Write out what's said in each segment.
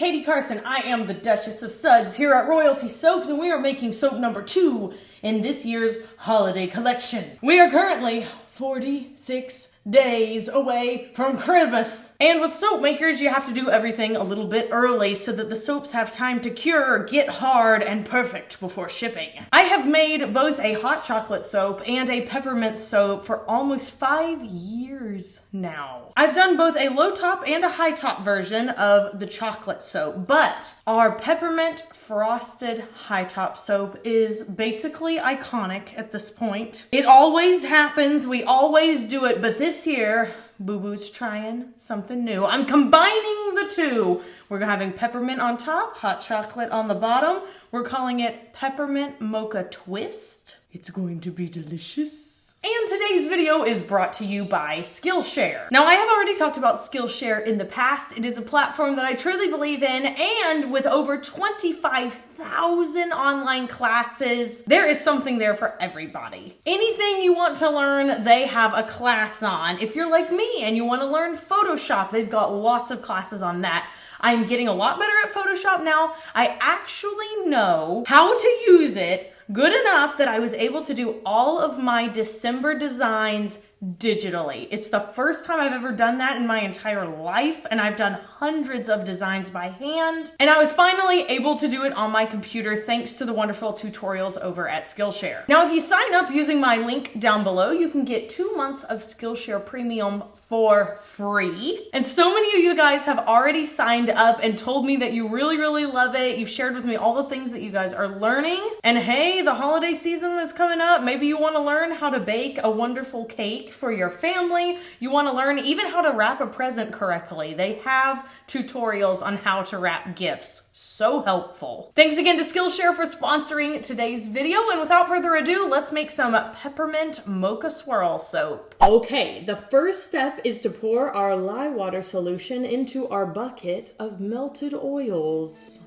Katie Carson. I am the Duchess of Suds here at Royalty Soaps, and we are making soap number 2 in this year's holiday collection. We are currently 46 days away from Christmas. And with soap makers, you have to do everything a little bit early so that the soaps have time to cure, get hard, and perfect before shipping. I have made both a hot chocolate soap and a peppermint soap for almost 5 years now. I've done both a low top and a high top version of the chocolate soap, but our peppermint frosted high top soap is basically iconic at this point. It always happens, we always do it, but this year, Boo Boo's trying something new. I'm combining the two. We're having peppermint on top, hot chocolate on the bottom. We're calling it Peppermint Mocha Twist. It's going to be delicious. And today's video is brought to you by Skillshare. Now, I have already talked about Skillshare in the past. It is a platform that I truly believe in, and with over 25,000 online classes, there is something there for everybody. Anything you want to learn, they have a class on. If you're like me and you want to learn Photoshop, they've got lots of classes on that. I'm getting a lot better at Photoshop now. I actually know how to use it good enough that I was able to do all of my December designs digitally. It's the first time I've ever done that in my entire life, and I've done hundreds of designs by hand, and I was finally able to do it on my computer thanks to the wonderful tutorials over at Skillshare. Now, if you sign up using my link down below, you can get 2 months of Skillshare Premium for free. And so many of you guys have already signed up and told me that you really, really love it. You've shared with me all the things that you guys are learning. And hey, the holiday season is coming up. Maybe you want to learn how to bake a wonderful cake for your family. You want to learn even how to wrap a present correctly. They have tutorials on how to wrap gifts. So helpful. Thanks again to Skillshare for sponsoring today's video. And without further ado, let's make some peppermint mocha swirl soap. Okay, the first step is to pour our lye water solution into our bucket of melted oils.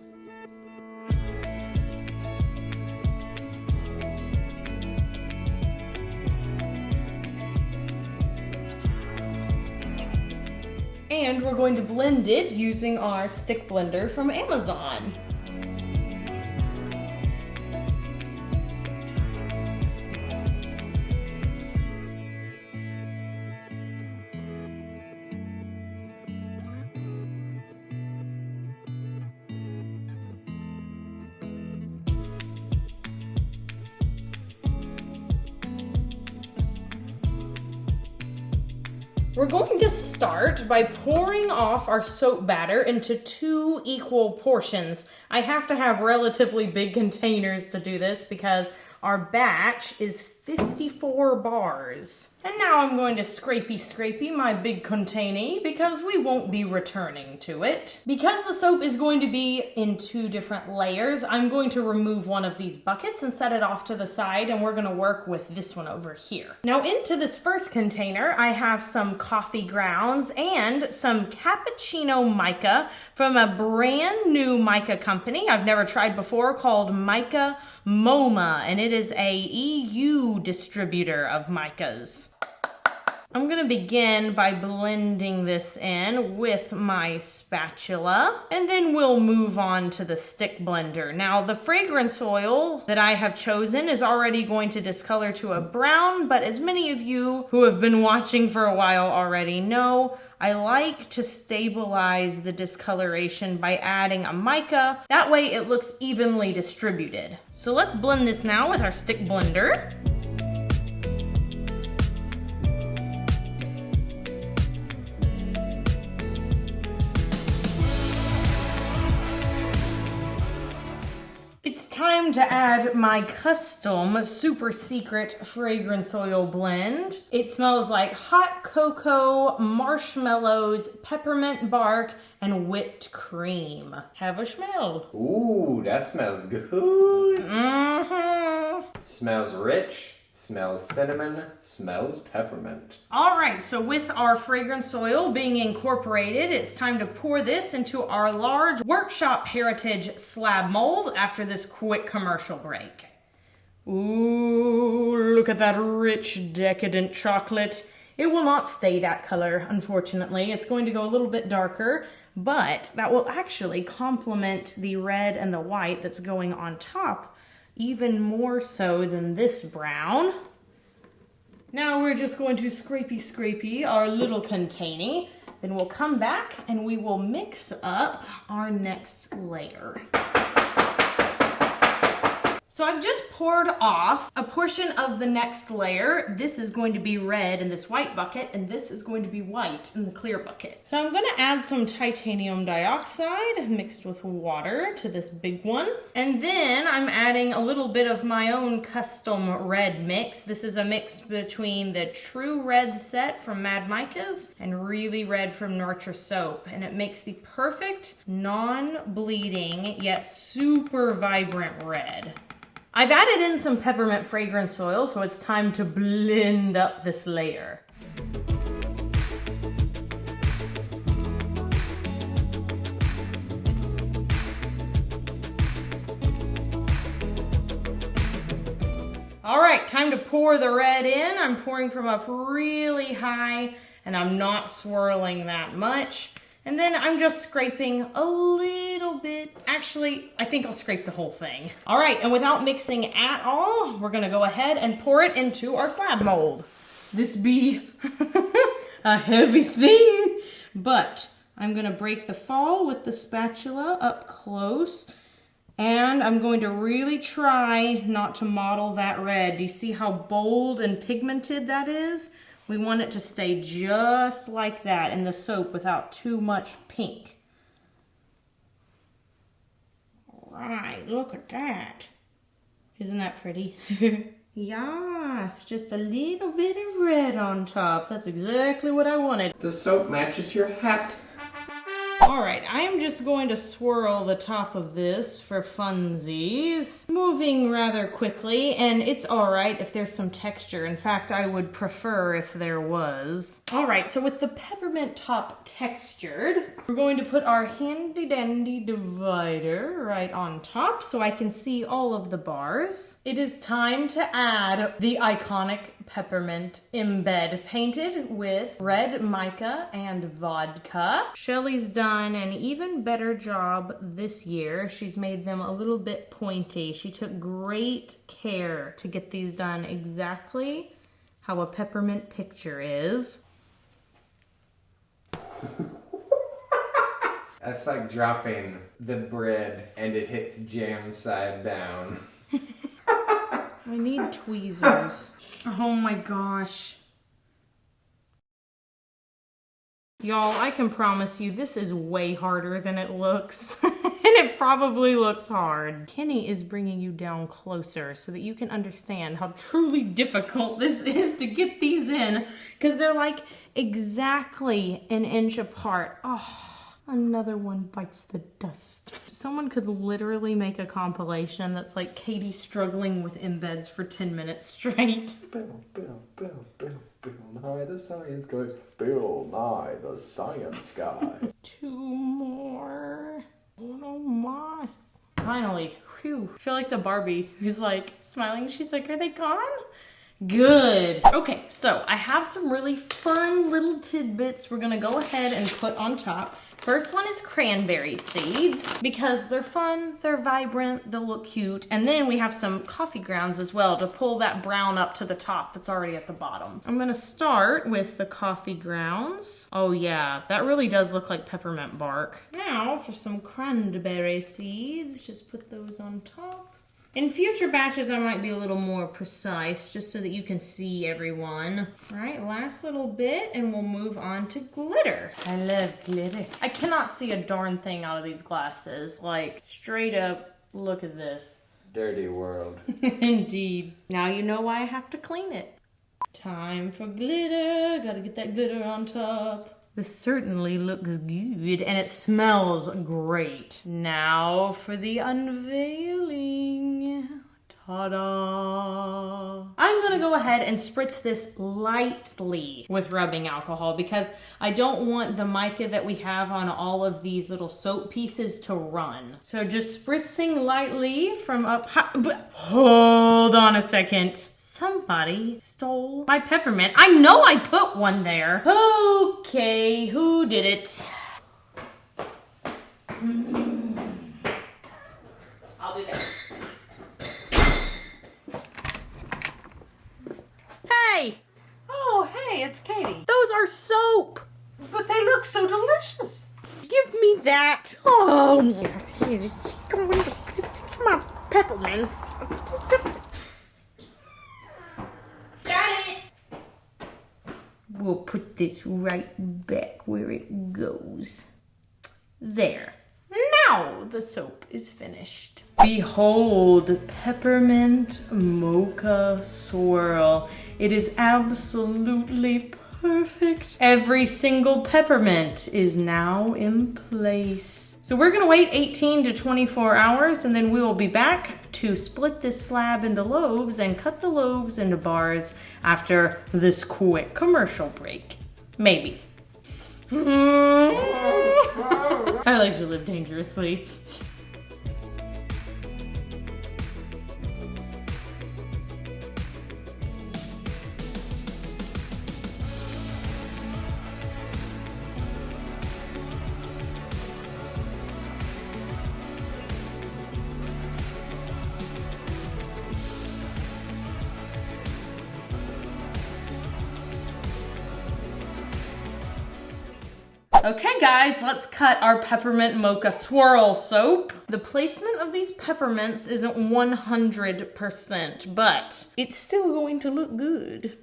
And we're going to blend it using our stick blender from Amazon. We're going to start by pouring off our soap batter into 2 equal portions. I have to have relatively big containers to do this because our batch is 54 bars. And now I'm going to scrapey my big container because we won't be returning to it. Because the soap is going to be in 2 different layers, I'm going to remove one of these buckets and set it off to the side, and we're going to work with this one over here. Now, into this first container, I have some coffee grounds and some cappuccino mica from a brand new mica company I've never tried before called Mica Mocha, and it is a EU distributor of micas. I'm going to begin by blending this in with my spatula, and then we'll move on to the stick blender. Now, the fragrance oil that I have chosen is already going to discolor to a brown, but as many of you who have been watching for a while already know, I like to stabilize the discoloration by adding a mica. That way it looks evenly distributed. So let's blend this now with our stick blender. Time to add my custom super secret fragrance oil blend. It smells like hot cocoa, marshmallows, peppermint bark, and whipped cream. Have a smell. Ooh, that smells good. Mm-hmm. Smells rich. Smells cinnamon, smells peppermint. All right, so with our fragrance oil being incorporated, it's time to pour this into our large Workshop Heritage slab mold after this quick commercial break. Ooh, look at that rich, decadent chocolate. It will not stay that color, unfortunately. It's going to go a little bit darker, but that will actually complement the red and the white that's going on top even more so than this brown. Now we're just going to scrapey our little container. Then we'll come back and we will mix up our next layer. So I've just poured off a portion of the next layer. This is going to be red in this white bucket, and this is going to be white in the clear bucket. So I'm gonna add some titanium dioxide mixed with water to this big one. And then I'm adding a little bit of my own custom red mix. This is a mix between the True Red set from Mad Micas and Really Red from Nurture Soap. And it makes the perfect non-bleeding yet super vibrant red. I've added in some peppermint fragrance oil, so it's time to blend up this layer. All right, time to pour the red in. I'm pouring from up really high, and I'm not swirling that much. And then I'm just scraping a little bit. Actually, I think I'll scrape the whole thing. All right, and without mixing at all, we're gonna go ahead and pour it into our slab mold. This be a heavy thing, but I'm gonna break the fall with the spatula up close, and I'm going to really try not to mottle that red. Do you see how bold and pigmented that is? We want it to stay just like that in the soap without too much pink. All right, look at that. Isn't that pretty? Yes, just a little bit of red on top. That's exactly what I wanted. The soap matches your hat. All right, I am just going to swirl the top of this for funsies. Moving rather quickly, and it's all right if there's some texture. In fact, I would prefer if there was. All right, so with the peppermint top textured, we're going to put our handy dandy divider right on top so I can see all of the bars. It is time to add the iconic peppermint embed painted with red mica and vodka. Shelly's done an even better job this year. She's made them a little bit pointy. She took great care to get these done exactly how a peppermint picture is. That's like dropping the bread and it hits jam side down. I need tweezers. Oh my gosh. Y'all, I can promise you this is way harder than it looks. And it probably looks hard. Kenny is bringing you down closer so that you can understand how truly difficult this is to get these in, because they're like exactly an inch apart. Oh. Another one bites the dust. Someone could literally make a compilation that's like Katie struggling with embeds for 10 minutes straight. Bill Nye the Science Guy. Bill Nye the Science Guy. 2 more. Uno más. Finally. Whew. I feel like the Barbie who's like smiling. She's like, are they gone? Good. Okay, so I have some really fun little tidbits we're gonna go ahead and put on top. First one is cranberry seeds because they're fun, they're vibrant, they'll look cute. And then we have some coffee grounds as well to pull that brown up to the top that's already at the bottom. I'm gonna start with the coffee grounds. Oh yeah, that really does look like peppermint bark. Now for some cranberry seeds, just put those on top. In future batches, I might be a little more precise just so that you can see everyone. All right, last little bit and we'll move on to glitter. I love glitter. I cannot see a darn thing out of these glasses. Like, straight up, look at this. Dirty world. Indeed. Now you know why I have to clean it. Time for glitter. Gotta get that glitter on top. This certainly looks good and it smells great. Now for the unveiling. Ta-da! I'm gonna go ahead and spritz this lightly with rubbing alcohol because I don't want the mica that we have on all of these little soap pieces to run. So just spritzing lightly from up high. Hold on a second. Somebody stole my peppermint. I know I put one there. Okay, who did it? I'll be back. Hey! Oh, hey, it's Katie. Those are soap! But they look so delicious. Give me that! Oh, come on, peppermints. Got it! We'll put this right back where it goes. There. Now the soap is finished. Behold, Peppermint Mocha Swirl. It is absolutely perfect. Every single peppermint is now in place. So we're gonna wait 18 to 24 hours and then we will be back to split this slab into loaves and cut the loaves into bars after this quick commercial break. Maybe. I like to live dangerously. Okay guys, let's cut our peppermint mocha swirl soap. The placement of these peppermints isn't 100%, but it's still going to look good.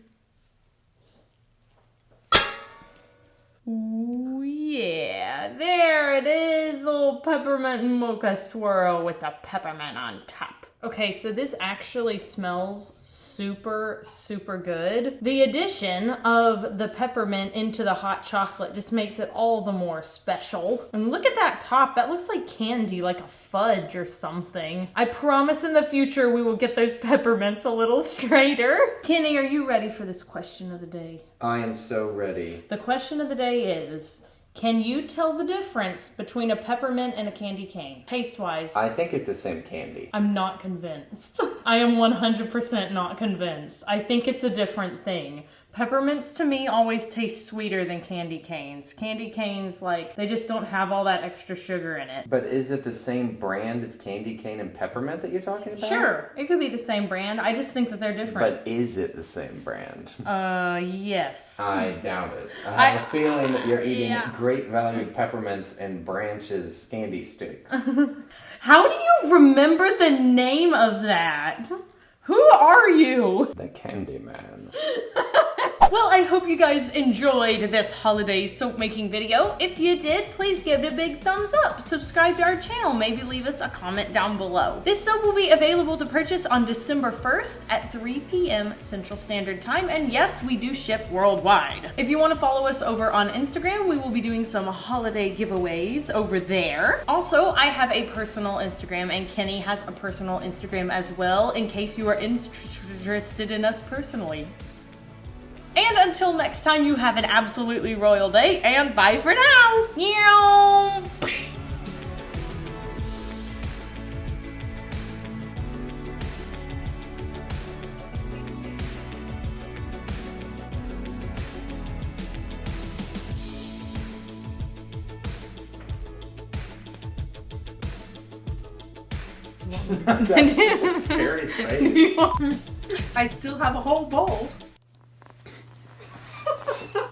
Ooh, yeah, there it is, little peppermint mocha swirl with the peppermint on top. Okay, so this actually smells super, super good. The addition of the peppermint into the hot chocolate just makes it all the more special. And look at that top, that looks like candy, like a fudge or something. I promise in the future we will get those peppermints a little straighter. Kenny, are you ready for this question of the day? I am so ready. The question of the day is, can you tell the difference between a peppermint and a candy cane, taste-wise? I think it's the same candy. I'm not convinced. I am 100% not convinced. I think it's a different thing. Peppermints to me always taste sweeter than candy canes. Candy canes, like, they just don't have all that extra sugar in it. But is it the same brand of candy cane and peppermint that you're talking about? Sure, it could be the same brand. I just think that they're different. But is it the same brand? Yes. I doubt it. I have a feeling that you're eating Yeah. great value peppermints and Branch's candy sticks. How do you remember the name of that? Who are you? The Candy Man. Well, I hope you guys enjoyed this holiday soap making video. If you did, please give it a big thumbs up. Subscribe to our channel. Maybe leave us a comment down below. This soap will be available to purchase on December 1st at 3 p.m. Central Standard Time. And yes, we do ship worldwide. If you want to follow us over on Instagram, we will be doing some holiday giveaways over there. Also, I have a personal Instagram and Kenny has a personal Instagram as well, in case you are interested in us personally. And until next time, you have an absolutely royal day, and bye for now! Meow! That's such a scary face. I still have a whole bowl.